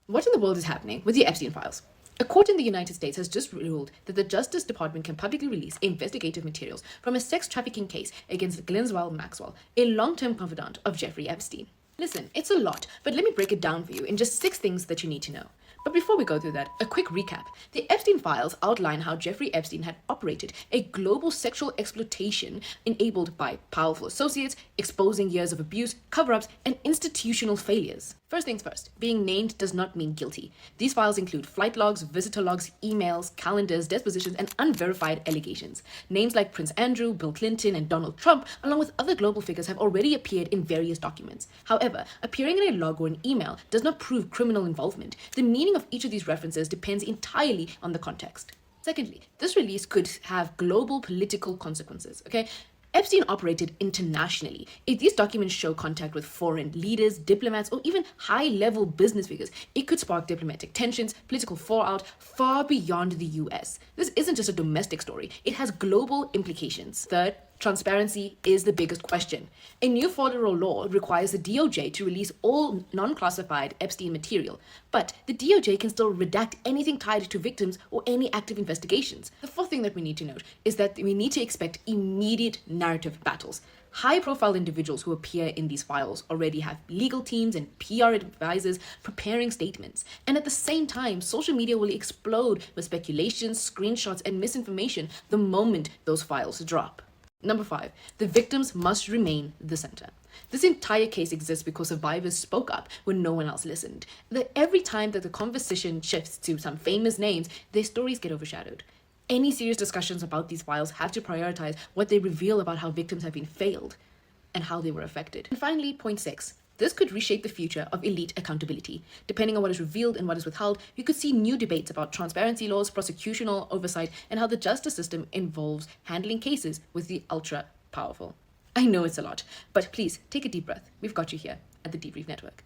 What in the world is happening with the Epstein files? A court in the United States has just ruled that the Justice Department can publicly release investigative materials from a sex trafficking case against Ghislaine Maxwell, a long-term confidant of Jeffrey Epstein. Listen, it's a lot, but let me break it down for you in just 6 things that you need to know. But before we go through that, a quick recap. The Epstein files outline how Jeffrey Epstein had operated a global sexual exploitation enabled by powerful associates, exposing years of abuse, cover-ups, and institutional failures. First things first, being named does not mean guilty. These files include flight logs, visitor logs, emails, calendars, depositions, and unverified allegations. Names like Prince Andrew, Bill Clinton, and Donald Trump, along with other global figures, have already appeared in various documents. However, appearing in a log or an email does not prove criminal involvement. The meaning of each of these references depends entirely on the context. Secondly, this release could have global political consequences, okay? Epstein operated internationally. If these documents show contact with foreign leaders, diplomats, or even high-level business figures, it could spark diplomatic tensions, political fallout far beyond the US. This isn't just a domestic story, it has global implications. Third, transparency is the biggest question. A new federal law requires the DOJ to release all non-classified Epstein material, but the DOJ can still redact anything tied to victims or any active investigations. The fourth thing that we need to note is that we need to expect immediate narrative battles. High-profile individuals who appear in these files already have legal teams and PR advisors preparing statements. And at the same time, social media will explode with speculations, screenshots, and misinformation the moment those files drop. Number 5, the victims must remain the center. This entire case exists because survivors spoke up when no one else listened. Every time that the conversation shifts to some famous names, their stories get overshadowed. Any serious discussions about these files have to prioritize what they reveal about how victims have been failed and how they were affected. And finally, point 6. This could reshape the future of elite accountability. Depending on what is revealed and what is withheld, you could see new debates about transparency laws, prosecutional oversight, and how the justice system involves handling cases with the ultra-powerful. I know it's a lot, but please take a deep breath. We've got you here at the Debrief Network.